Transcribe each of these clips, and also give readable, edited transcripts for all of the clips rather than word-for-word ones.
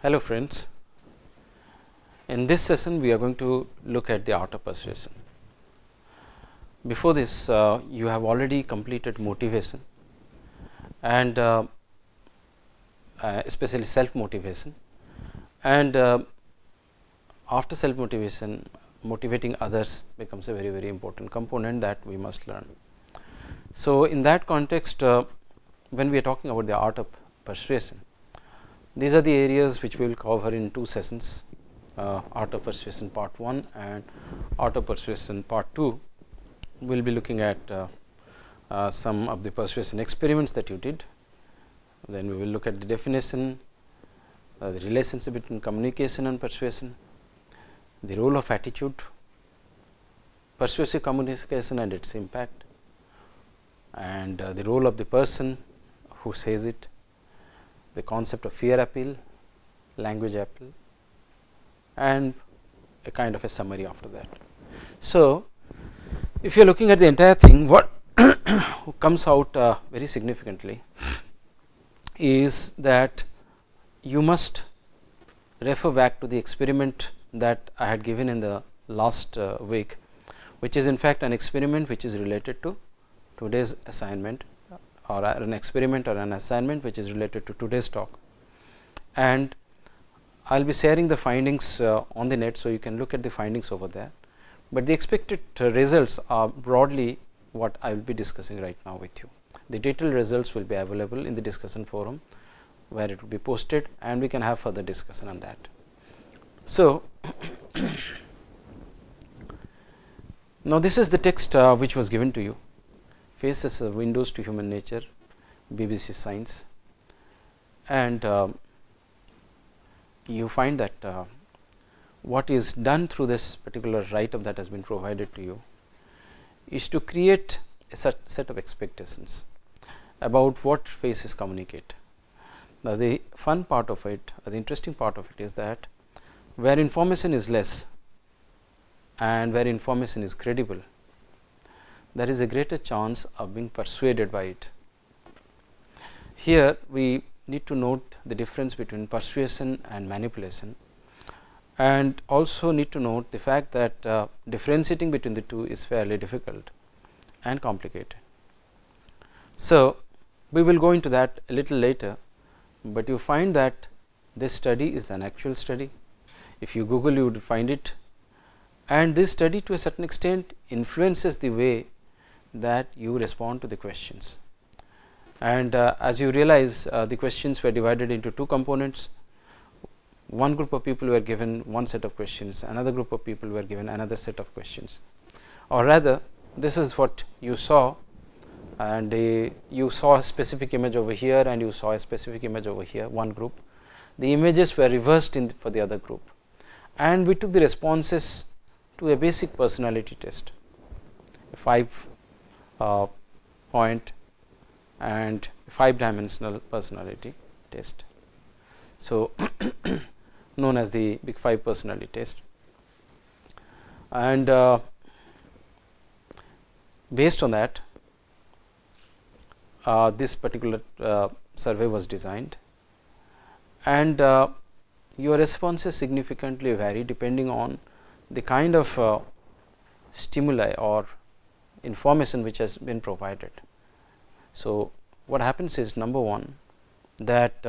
Hello friends, in this session we are going to look at the art of persuasion. Before this you have already completed motivation and especially self motivation, and after self motivation, motivating others becomes a very important component that we must learn. So in that context, when we are talking about the art of persuasion, these are the areas which we will cover in two sessions, art of persuasion part 1 and art of persuasion part 2. We will be looking at some of the persuasion experiments that you did. Then we will look at the definition, the relationship between communication and persuasion, the role of attitude, persuasive communication and its impact, and the role of the person who says it, the concept of fear appeal, language appeal, and a kind of a summary after that. So, if you are looking at the entire thing, what comes out very significantly is that you must refer back to the experiment that I had given in the last week, which is in fact an experiment which is related to today's assignment, or an experiment or an assignment which is related to today's talk, and I will be sharing the findings on the net, so you can look at the findings over there, but the expected results are broadly what I will be discussing right now with you. The detailed results will be available in the discussion forum, where it will be posted and we can have further discussion on that. So, now this is the text which was given to you. Faces of Windows to Human Nature, BBC Science, and you find that what is done through this particular write-up that has been provided to you is to create a set of expectations about what faces communicate. Now, the fun part of it, or the interesting part of it, is that where information is less and where information is credible, there is a greater chance of being persuaded by it. Here we need to note the difference between persuasion and manipulation, and also need to note the fact that differentiating between the two is fairly difficult and complicated. So, we will go into that a little later, but you find that this study is an actual study. If you Google, you would find it, and this study to a certain extent influences the way that you respond to the questions. And as you realize, the questions were divided into two components. One group of people were given one set of questions, another group of people were given another set of questions, or rather this is what you saw, and you saw a specific image over here and you saw a specific image over here, one group. The images were reversed for the other group, and we took the responses to a basic personality test, a 5-point and 5-dimensional personality test. So, known as the Big 5 personality test, and based on that this particular survey was designed, and your responses significantly vary depending on the kind of stimuli or information which has been provided. So, what happens is, number one, that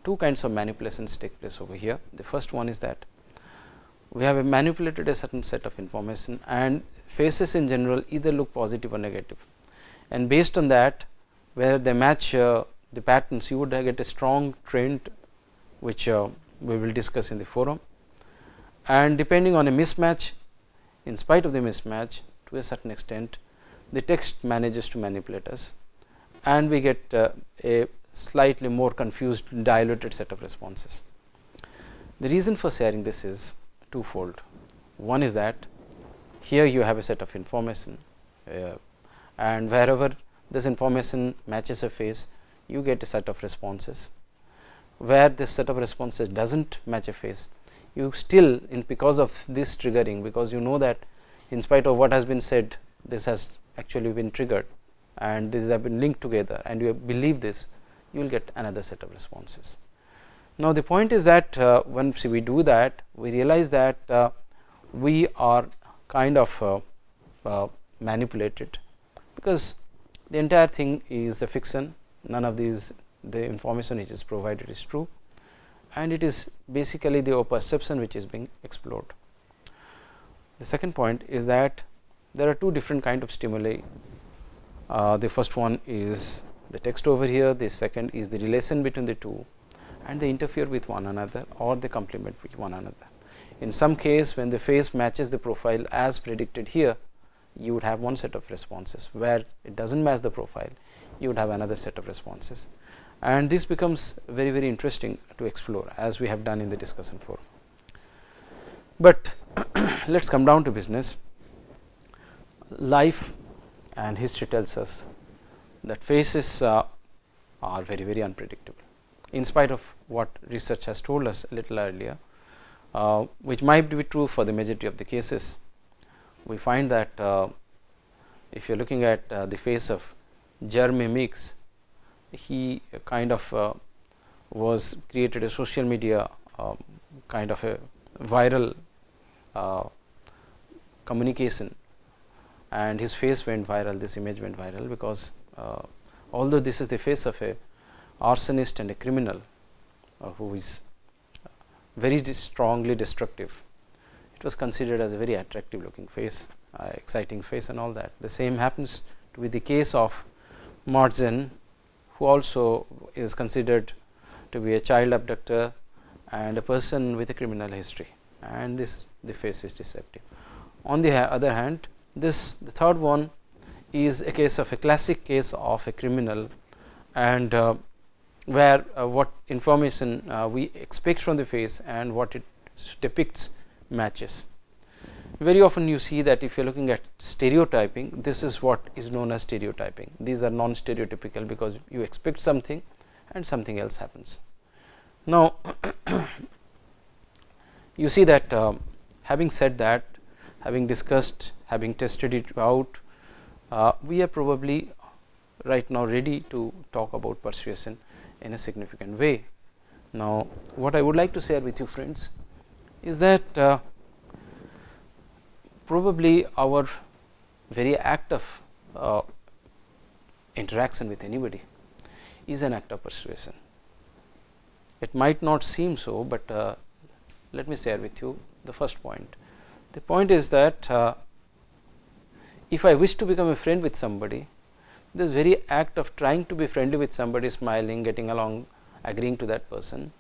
two kinds of manipulations take place over here. The first one is that we have manipulated a certain set of information, and faces in general either look positive or negative, and based on that, where they match the patterns, you would get a strong trend which we will discuss in the forum, and depending on a mismatch, in spite of the mismatch, to a certain extent the text manages to manipulate us, and we get a slightly more confused, diluted set of responses. The reason for sharing this is twofold. One is that here you have a set of information, and wherever this information matches a face, you get a set of responses. Where this set of responses does not match a face, you still, because of this triggering, because you know that in spite of what has been said, this has actually been triggered and these have been linked together, and you believe this, you will get another set of responses. Now, the point is that once we do that, we realize that we are kind of manipulated, because the entire thing is a fiction. None of these, the information which is provided is true, and it is basically the perception which is being explored. The second point is that there are two different kind of stimuli. The first one is the text over here, the second is the relation between the two, and they interfere with one another or they complement with one another. In some case, when the face matches the profile as predicted here, you would have one set of responses. Where it does not match the profile, you would have another set of responses, and this becomes very, very interesting to explore, as we have done in the discussion forum. But let us come down to business. Life and history tells us that faces are very, very unpredictable, in spite of what research has told us a little earlier, which might be true for the majority of the cases. We find that if you are looking at the face of Jeremy Meeks, he kind of was created a social media kind of a viral communication, and his face went viral, this image went viral, because although this is the face of a arsonist and a criminal who is very strongly destructive, it was considered as a very attractive looking face, exciting face and all that. The same happens to be the case of Marzen, who also is considered to be a child abductor and a person with a criminal history, and the face is deceptive. On the other hand, the third one is a case of a classic case of a criminal, and where what information we expect from the face and what it depicts matches. Very often you see that if you are looking at stereotyping, this is what is known as stereotyping. These are non-stereotypical, because you expect something and something else happens. Now, you see that having said that, having discussed, having tested it out, we are probably right now ready to talk about persuasion in a significant way. Now, what I would like to share with you, friends, is that probably our very act of interaction with anybody is an act of persuasion. It might not seem so, but let me share with you the first point. The point is that if I wish to become a friend with somebody, this very act of trying to be friendly with somebody, smiling, getting along, agreeing to that person,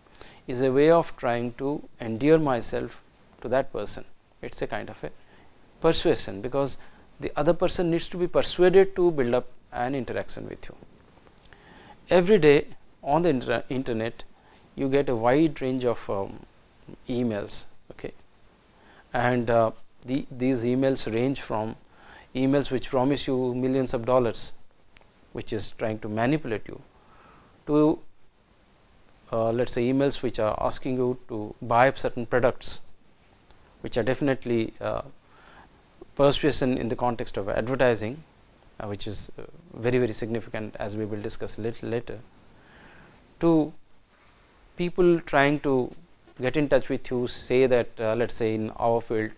is a way of trying to endear myself to that person. It is a kind of a persuasion, because the other person needs to be persuaded to build up an interaction with you. Every day on the internet, you get a wide range of emails, okay, and these emails range from emails which promise you millions of dollars, which is trying to manipulate you, to let us say emails which are asking you to buy certain products, which are definitely persuasion in the context of advertising, which is very, very significant, as we will discuss a little later, to people trying to get in touch with you, say that let us say in our field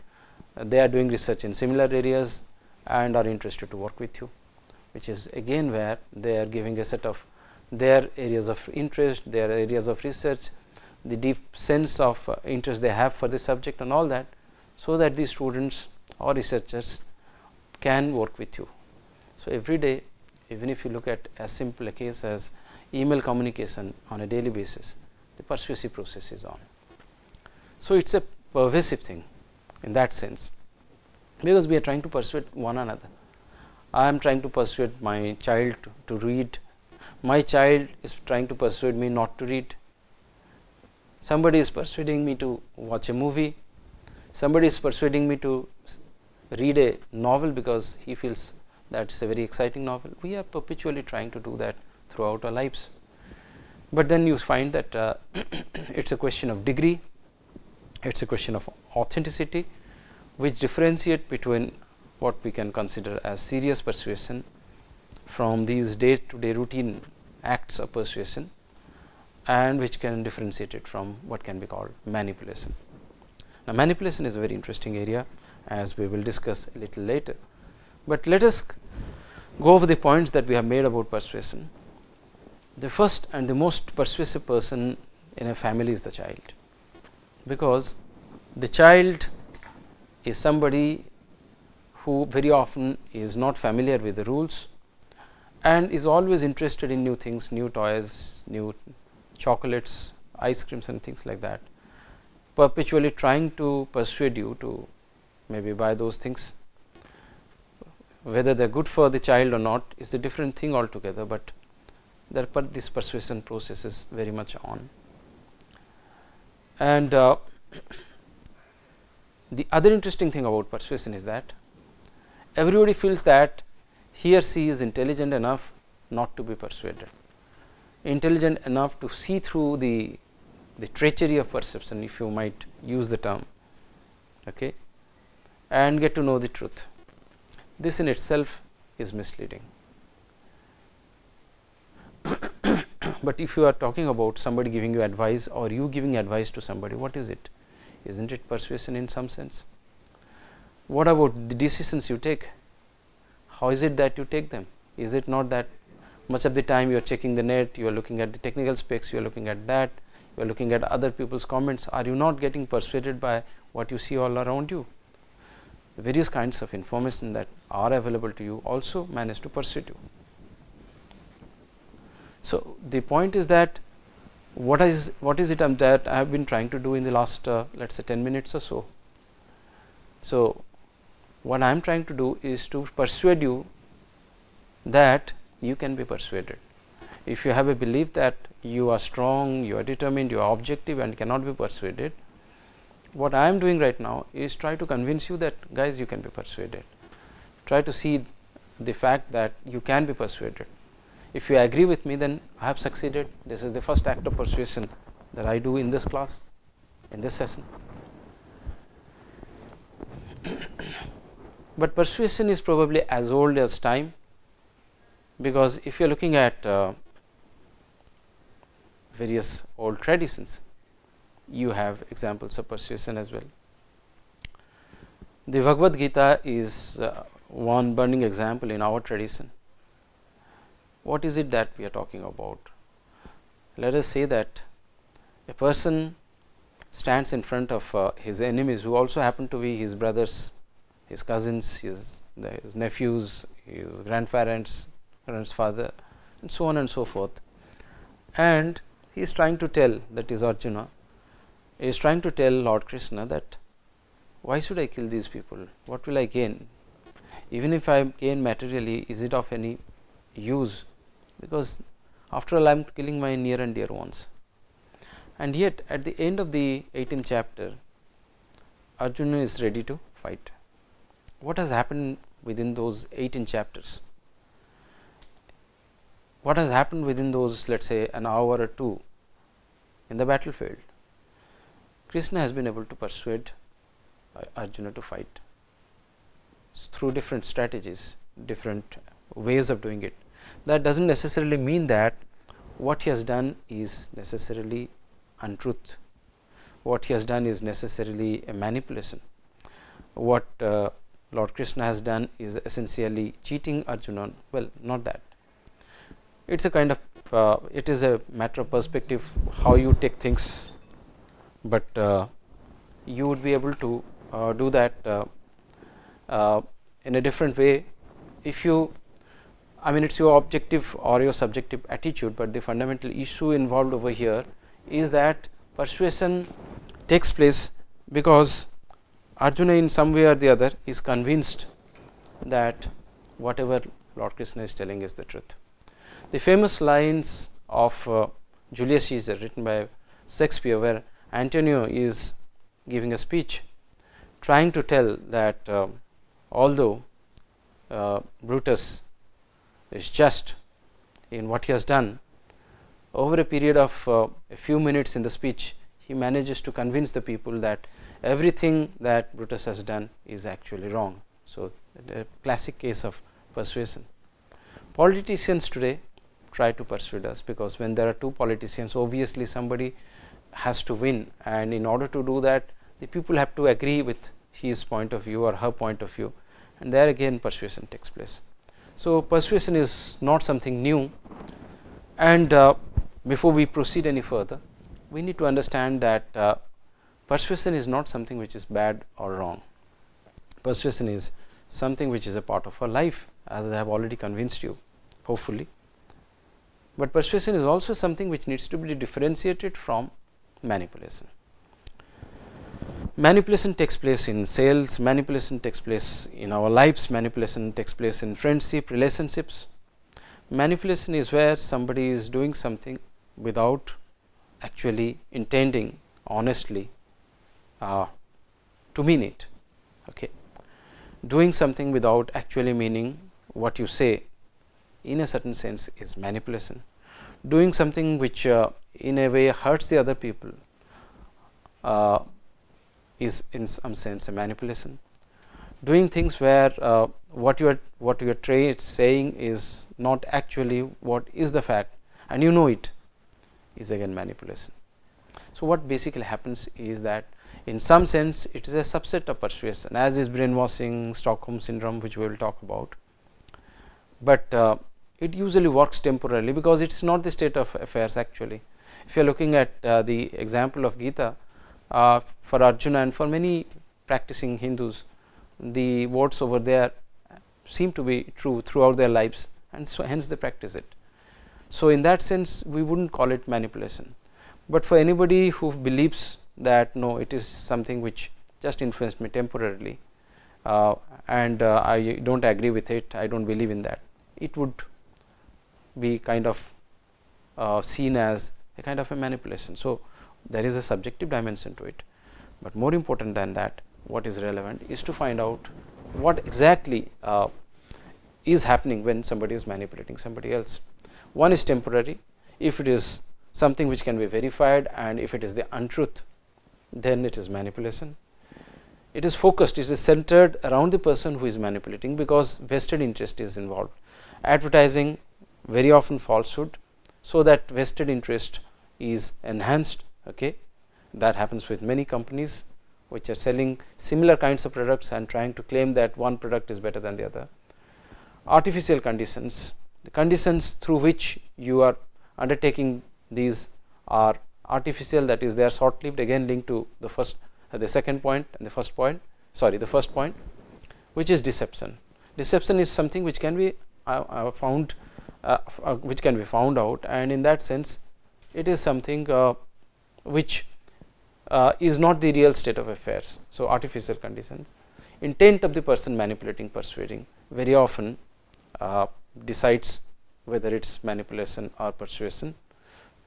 they are doing research in similar areas and are interested to work with you, which is again where they are giving a set of their areas of interest, their areas of research, the deep sense of interest they have for the subject and all that, so that the students or researchers can work with you. So, every day, even if you look at as simple a case as email communication on a daily basis, the persuasive process is on. So, it is a pervasive thing in that sense, because we are trying to persuade one another. I am trying to persuade my child to read, my child is trying to persuade me not to read, somebody is persuading me to watch a movie, somebody is persuading me to read a novel because he feels that it is a very exciting novel. We are perpetually trying to do that throughout our lives, but then you find that it is a question of degree, it is a question of authenticity, which differentiate between what we can consider as serious persuasion from these day to day routine acts of persuasion, and which can differentiate it from what can be called manipulation. Now, manipulation is a very interesting area, as we will discuss a little later, but let us go over the points that we have made about persuasion. The first and the most persuasive person in a family is the child, because the child is somebody who very often is not familiar with the rules and is always interested in new things, new toys, new chocolates, ice creams and things like that, perpetually trying to persuade you to maybe buy those things. Whether they are good for the child or not is a different thing altogether, but this persuasion process is very much on. And the other interesting thing about persuasion is that everybody feels that he or she is intelligent enough not to be persuaded, intelligent enough to see through the treachery of perception, if you might use the term, okay, and get to know the truth. This in itself is misleading. But if you are talking about somebody giving you advice or you giving advice to somebody, what is it? Isn't it persuasion in some sense? What about the decisions you take? How is it that you take them? Is it not that much of the time you are checking the net, you are looking at the technical specs, you are looking at that, you are looking at other people's comments? Are you not getting persuaded by what you see all around you? The various kinds of information that are available to you also manage to persuade you. So, the point is that what is it that I have been trying to do in the last let us say 10 minutes or so. So, what I am trying to do is to persuade you that you can be persuaded. If you have a belief that you are strong, you are determined, you are objective and cannot be persuaded, what I am doing right now is try to convince you that guys, you can be persuaded. Try to see the fact that you can be persuaded. If you agree with me, then I have succeeded. This is the first act of persuasion that I do in this class, in this session. But persuasion is probably as old as time, because if you are looking at various old traditions, you have examples of persuasion as well. The Bhagavad Gita is one burning example in our tradition. What is it that we are talking about? Let us say that a person stands in front of his enemies, who also happen to be his brothers, his cousins, his nephews, his grandparents, grandfather, and so on and so forth. And he is trying to tell, that is Arjuna, he is trying to tell Lord Krishna that why should I kill these people? What will I gain? Even if I gain materially, is it of any use? Because after all I am killing my near and dear ones. And yet at the end of the 18th chapter, Arjuna is ready to fight. What has happened within those 18 chapters? What has happened within those, let us say, an hour or two in the battlefield? Krishna has been able to persuade Arjuna to fight through different strategies, different ways of doing it. That does not necessarily mean that what he has done is necessarily untruth, what he has done is necessarily a manipulation. What Lord Krishna has done is essentially cheating Arjuna. Well, not that. It is a kind of it is a matter of perspective, how you take things, but you would be able to do that in a different way if you, I mean, it is your objective or your subjective attitude, but the fundamental issue involved over here is that persuasion takes place because Arjuna in some way or the other is convinced that whatever Lord Krishna is telling is the truth. The famous lines of Julius Caesar, written by Shakespeare, where Antonio is giving a speech trying to tell that although Brutus is just in what he has done, over a period of a few minutes in the speech, he manages to convince the people that everything that Brutus has done is actually wrong. So, a classic case of persuasion. Politicians today try to persuade us, because when there are two politicians, obviously somebody has to win, and in order to do that, the people have to agree with his point of view or her point of view, and there again persuasion takes place. So, persuasion is not something new, and before we proceed any further, we need to understand that persuasion is not something which is bad or wrong. Persuasion is something which is a part of our life, as I have already convinced you, hopefully. But persuasion is also something which needs to be differentiated from manipulation. Manipulation takes place in sales, manipulation takes place in our lives, manipulation takes place in friendship, relationships. Manipulation is where somebody is doing something without actually intending honestly to mean it. Okay. Doing something without actually meaning what you say, in a certain sense, is manipulation. Doing something which in a way hurts the other people is in some sense a manipulation. Doing things where what you are saying is not actually what is the fact, and you know it, is again manipulation. So, what basically happens is that in some sense it is a subset of persuasion, as is brainwashing, Stockholm syndrome, which we will talk about, but it usually works temporarily, because it is not the state of affairs actually. If you are looking at the example of Gita, for Arjuna and for many practicing Hindus, the words over there seem to be true throughout their lives, and so hence they practice it. So, in that sense we would not call it manipulation, but for anybody who believes that no, it is something which just influenced me temporarily, and I do not agree with it, I do not believe in that, it would be kind of seen as a kind of a manipulation. So, there is a subjective dimension to it, but more important than that, what is relevant is to find out what exactly is happening when somebody is manipulating somebody else. One is temporary. If it is something which can be verified, and if it is the untruth, then it is manipulation. It is focused, it is centered around the person who is manipulating, because vested interest is involved. Advertising very often falsehood, so that vested interest is enhanced. Okay. That happens with many companies which are selling similar kinds of products and trying to claim that one product is better than the other. Artificial conditions, the conditions through which you are undertaking these are artificial, that is, they are short lived, again linked to the second point and the first point, the first point, which is deception. Deception is something which can be found out, and in that sense it is something which is not the real state of affairs. So, artificial conditions. Intent of the person manipulating, persuading very often decides whether it is manipulation or persuasion,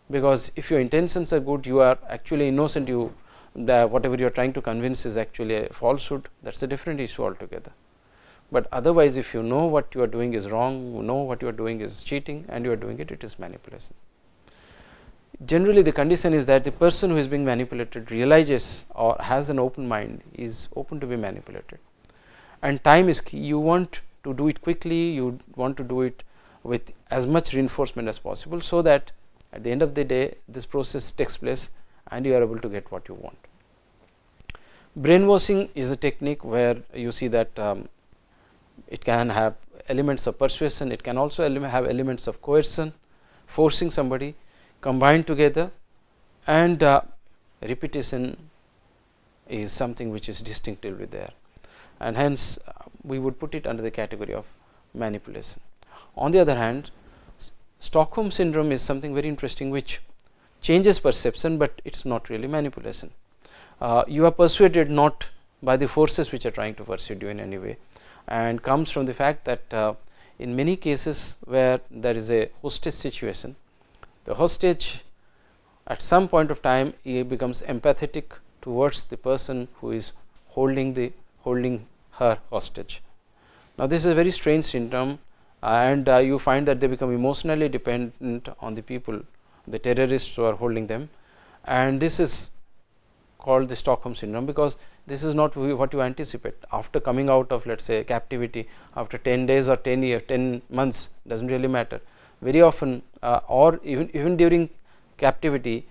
because if your intentions are good, you are actually innocent, whatever you are trying to convince is actually a falsehood, that is a different issue altogether. But otherwise, if you know what you are doing is wrong, you know what you are doing is cheating, and you are doing it, it is manipulation. Generally, the condition is that the person who is being manipulated realizes or has an open mind, is open to be manipulated, and time is key. You want to do it quickly, you want to do it with as much reinforcement as possible, so that at the end of the day this process takes place and you are able to get what you want. Brainwashing is a technique where you see that it can have elements of persuasion, it can also have elements of coercion, forcing somebody, combined together, and repetition is something which is distinctively there, and hence we would put it under the category of manipulation. On the other hand, Stockholm syndrome is something very interesting which changes perception, but it is not really manipulation. You are persuaded not by the forces which are trying to persuade you in any way, and comes from the fact that in many cases where there is a hostage situation, the hostage at some point of time he becomes empathetic towards the person who is holding her hostage. Now, this is a very strange syndrome, and you find that they become emotionally dependent on the people, the terrorists who are holding them, and this is called the Stockholm syndrome, because this is not what you anticipate. After coming out of, let us say, captivity, after 10 days or 10 months, does not really matter. very often or even during captivity,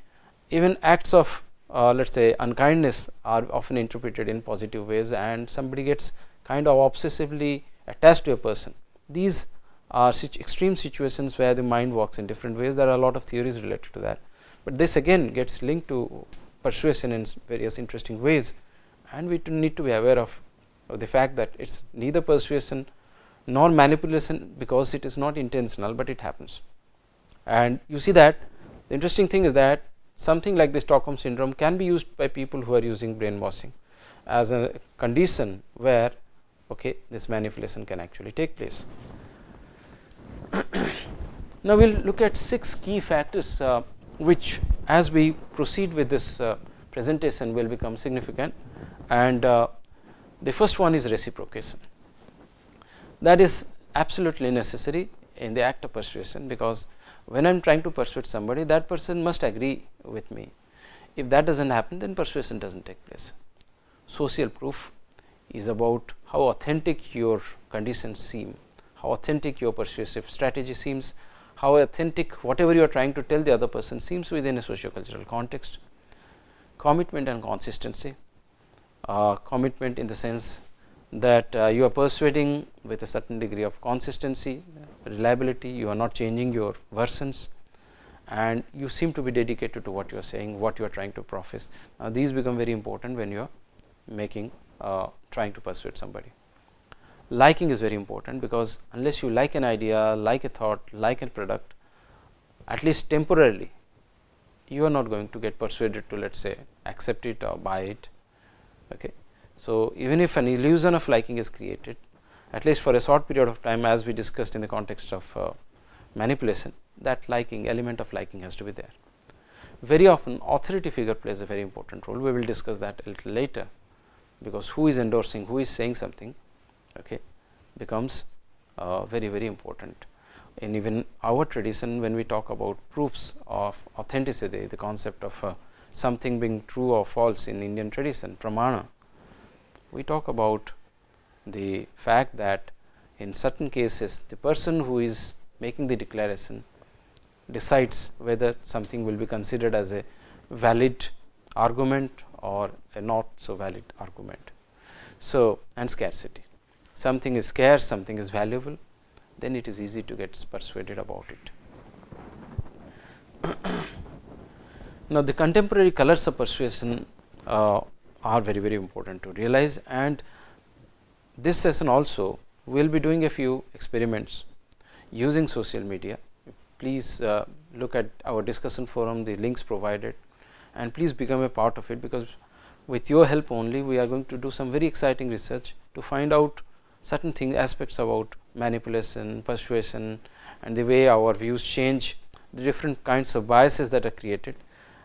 even acts of let us say unkindness are often interpreted in positive ways, and somebody gets kind of obsessively attached to a person. These are extreme situations where the mind works in different ways. There are a lot of theories related to that, but this again gets linked to persuasion in various interesting ways, and we need to be aware of the fact that it is neither persuasion nor manipulation, because it is not intentional, but it happens. And you see that the interesting thing is that something like the Stockholm syndrome can be used by people who are using brainwashing as a condition where this manipulation can actually take place. Now, we will look at 6 key factors which, as we proceed with this presentation, will become significant, and the first one is reciprocation. That is absolutely necessary in the act of persuasion, because when I am trying to persuade somebody, that person must agree with me. If that does not happen, then persuasion does not take place. Social proof is about how authentic your conditions seem, how authentic your persuasive strategy seems, how authentic whatever you are trying to tell the other person seems within a socio-cultural context. Commitment and consistency. Commitment in the sense that you are persuading with a certain degree of consistency, reliability, you are not changing your versions, and you seem to be dedicated to what you are saying, what you are trying to profess. Now, these become very important when you are making trying to persuade somebody. Liking is very important, because unless you like an idea, like a thought, like a product, at least temporarily, you are not going to get persuaded to, let us say, accept it or buy it. So, even if an illusion of liking is created, at least for a short period of time, as we discussed in the context of manipulation, that liking, element of liking has to be there. Very often authority figure plays a very important role. We will discuss that a little later, because who is endorsing, who is saying something becomes very important. In even our tradition, when we talk about proofs of authenticity, the concept of something being true or false in Indian tradition, pramana, we talk about the fact that in certain cases the person who is making the declaration decides whether something will be considered as a valid argument or a not so valid argument. So, and scarcity, something is scarce, something is valuable, then it is easy to get persuaded about it. Now, the contemporary colors of persuasion are very important to realize, and this session also we will be doing a few experiments using social media. Please look at our discussion forum, the links provided, and please become a part of it, because with your help only we are going to do some very exciting research to find out certain aspects about manipulation, persuasion, and the way our views change, the different kinds of biases that are created,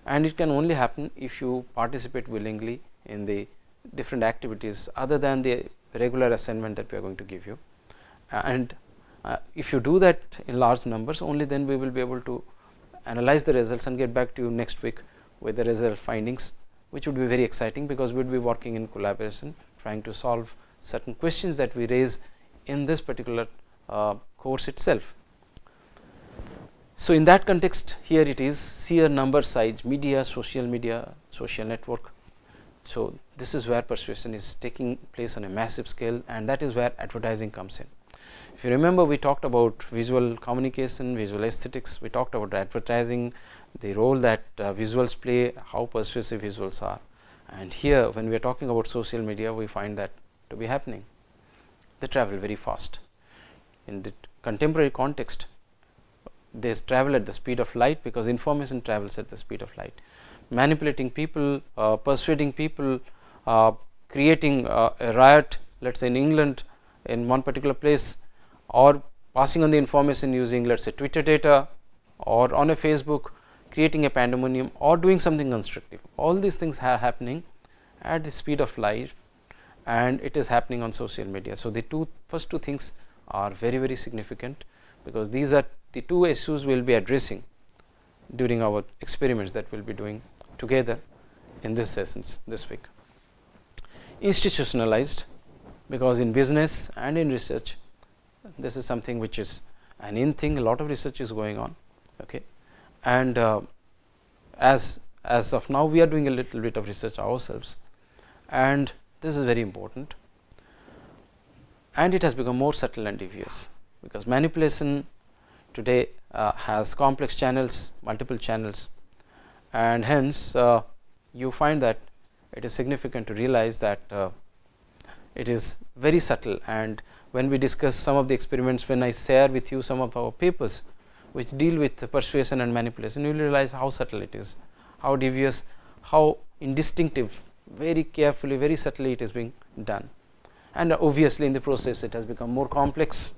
and it can only happen if you participate willingly in the different activities other than the regular assignment that we are going to give you. And if you do that in large numbers, only then we will be able to analyze the results and get back to you next week with the result findings, which would be very exciting, because we will be working in collaboration trying to solve certain questions that we raise in this particular course itself. So, in that context, here it is sheer number, size, media, social network. So, this is where persuasion is taking place on a massive scale, and that is where advertising comes in. If you remember, we talked about visual communication, visual aesthetics, we talked about advertising, the role that visuals play, how persuasive visuals are, and here when we are talking about social media, we find that to be happening. They travel very fast. In the contemporary context, they travel at the speed of light, because information travels at the speed of light. Manipulating people, persuading people, creating a riot, let us say in England in one particular place, or passing on the information using, let us say, Twitter data, or on a Facebook, creating a pandemonium, or doing something constructive. All these things are happening at the speed of light, and it is happening on social media. So, the first two things are very significant, because these are the two issues we will be addressing during our experiments that we will be doing together in this sessions this week. Institutionalized, because in business and in research, this is something which is an in thing, a lot of research is going on. Okay. And as of now, we are doing a little bit of research ourselves, and this is very important, and it has become more subtle and devious, because manipulation today has complex channels, multiple channels, and hence you find that it is significant to realize that it is very subtle. And when we discuss some of the experiments, when I share with you some of our papers which deal with persuasion and manipulation, you will realize how subtle it is, how devious, how indistinctive, very carefully, very subtly it is being done. And obviously in the process it has become more complex,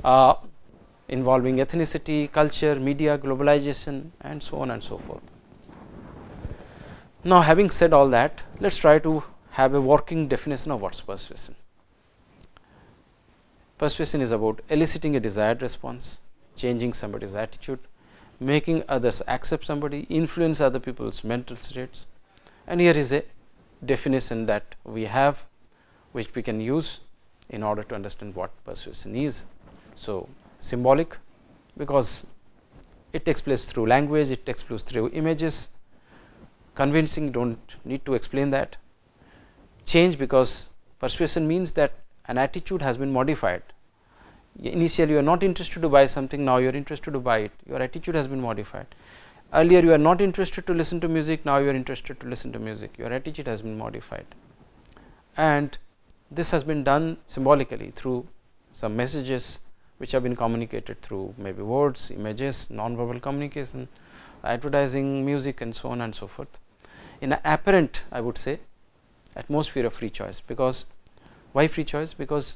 involving ethnicity, culture, media, globalization, and so on and so forth. Now, having said all that, let us try to have a working definition of what is persuasion. Persuasion is about eliciting a desired response, changing somebody's attitude, making others accept somebody, influence other people's mental states. And here is a definition that we have, which we can use in order to understand what persuasion is. So, symbolic, because it takes place through language, it takes place through images. Convincing, do not need to explain that. Change, because persuasion means that an attitude has been modified. Initially you are not interested to buy something, now you are interested to buy it, your attitude has been modified. Earlier you are not interested to listen to music, now you are interested to listen to music, your attitude has been modified. And this has been done symbolically through some messages which have been communicated through maybe words, images, non-verbal communication, advertising, music, and so on and so forth, in an apparent, I would say, atmosphere of free choice. Because why free choice? Because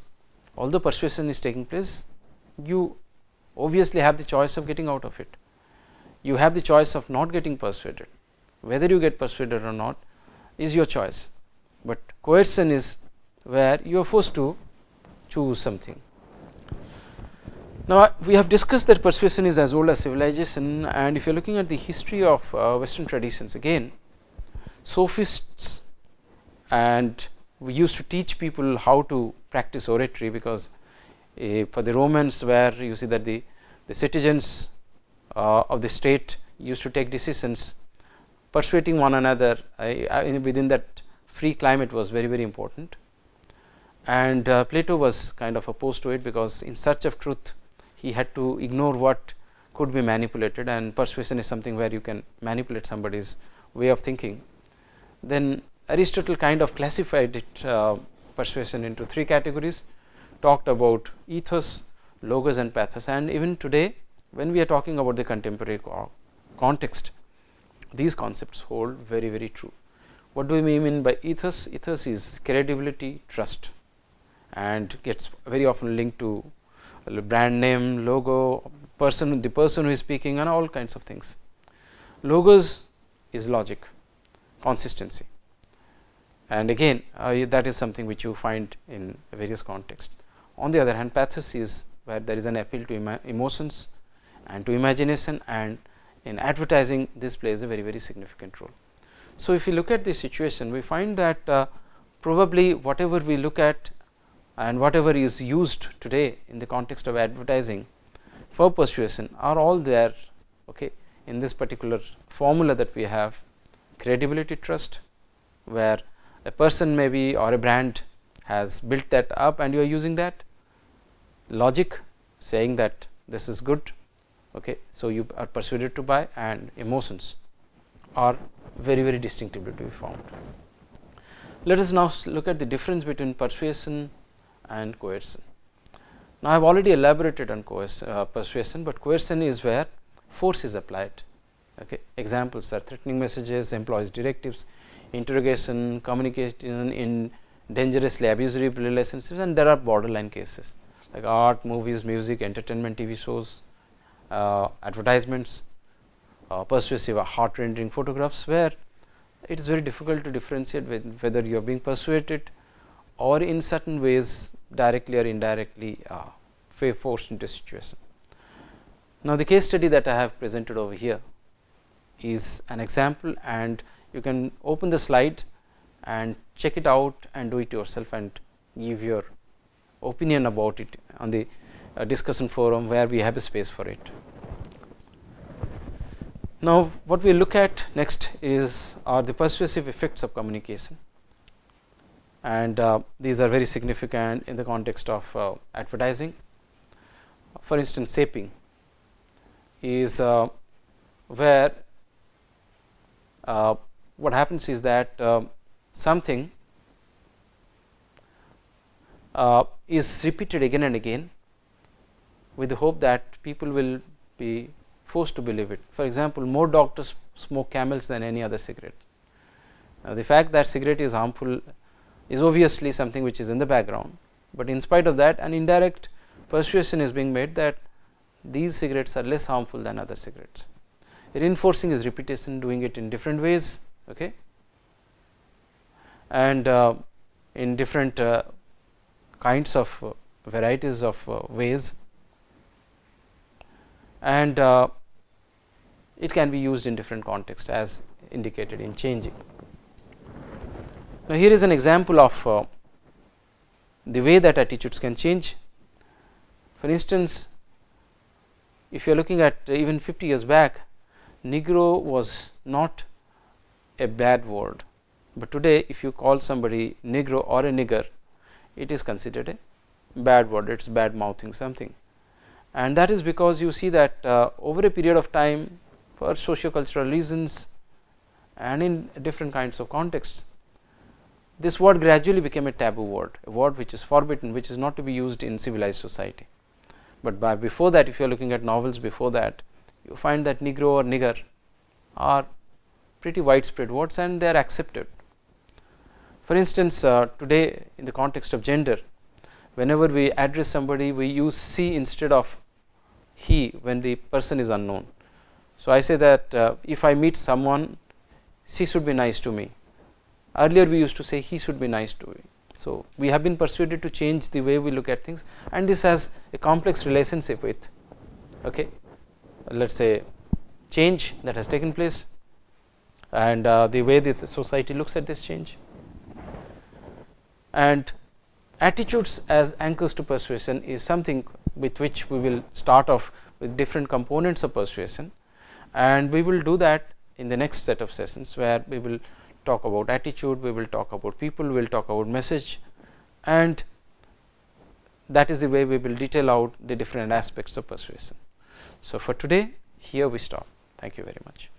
although persuasion is taking place, you obviously have the choice of getting out of it. You have the choice of not getting persuaded. Whether you get persuaded or not is your choice, but coercion is where you are forced to choose something. Now, we have discussed that persuasion is as old as civilization, and if you are looking at the history of Western traditions, again sophists, and we used to teach people how to practice oratory, because for the Romans, where you see that the citizens of the state used to take decisions, persuading one another within that free climate was very, very important. And Plato was kind of opposed to it, because in search of truth he had to ignore what could be manipulated, and persuasion is something where you can manipulate somebody's way of thinking. Then Aristotle kind of classified it, persuasion, into three categories, talked about ethos, logos, and pathos. And even today, when we are talking about the contemporary context, these concepts hold very, very true. What do we mean by ethos? Ethos is credibility, trust, and gets very often linked to brand name, logo, the person who is speaking, and all kinds of things. Logos is logic, consistency, and again that is something which you find in various contexts. On the other hand, pathos is where there is an appeal to emotions and to imagination, and in advertising this plays a very, very significant role. So, if we look at this situation, we find that probably whatever we look at and whatever is used today in the context of advertising for persuasion are all there, okay, in this particular formula that we have: credibility, trust, where a person maybe or a brand has built that up and you are using that; logic, saying that this is good, okay, so you are persuaded to buy; and emotions are very, very distinctively to be found. Let us now look at the difference between persuasion and coercion. Now, I have already elaborated on persuasion, but coercion is where force is applied. Okay. Examples are threatening messages, employees directives, interrogation, communication in dangerously abusive relationships, and there are borderline cases like art, movies, music, entertainment, TV shows, advertisements, persuasive heart-rending photographs, where it is very difficult to differentiate whether you are being persuaded or in certain ways directly or indirectly forced into a situation. Now, the case study that I have presented over here is an example, and you can open the slide and check it out and do it yourself and give your opinion about it on the a discussion forum where we have a space for it. Now, what we look at next are the persuasive effects of communication, and these are very significant in the context of advertising. For instance, shaping is where what happens is that something is repeated again and again with the hope that people will be forced to believe it. For example, more doctors smoke Camels than any other cigarette. Now, the fact that cigarette is harmful is obviously something which is in the background, but in spite of that, an indirect persuasion is being made that these cigarettes are less harmful than other cigarettes. Reinforcing is repetition, doing it in different ways, okay, and in different kinds of varieties of ways, and it can be used in different contexts as indicated in changing. Now, here is an example of the way that attitudes can change. For instance, if you are looking at even 50 years back, Negro was not a bad word, but today if you call somebody Negro or a nigger, it is considered a bad word, it is bad mouthing something. And that is because you see that over a period of time, for socio-cultural reasons and in different kinds of contexts, this word gradually became a taboo word, a word which is forbidden, which is not to be used in civilized society. But before that, if you are looking at novels before that, you find that Negro or nigger are pretty widespread words and they are accepted. For instance, today in the context of gender, whenever we address somebody, we use she instead of he when the person is unknown. So, I say that if I meet someone, she should be nice to me. Earlier we used to say he should be nice to me. So, we have been persuaded to change the way we look at things, and this has a complex relationship with, okay, let us say, change that has taken place and the way this society looks at this change. And attitudes as anchors to persuasion is something with which we will start off with different components of persuasion, and we will do that in the next set of sessions, where we will talk about attitude, we will talk about people, we will talk about message, and that is the way we will detail out the different aspects of persuasion. So, for today here we stop. Thank you very much.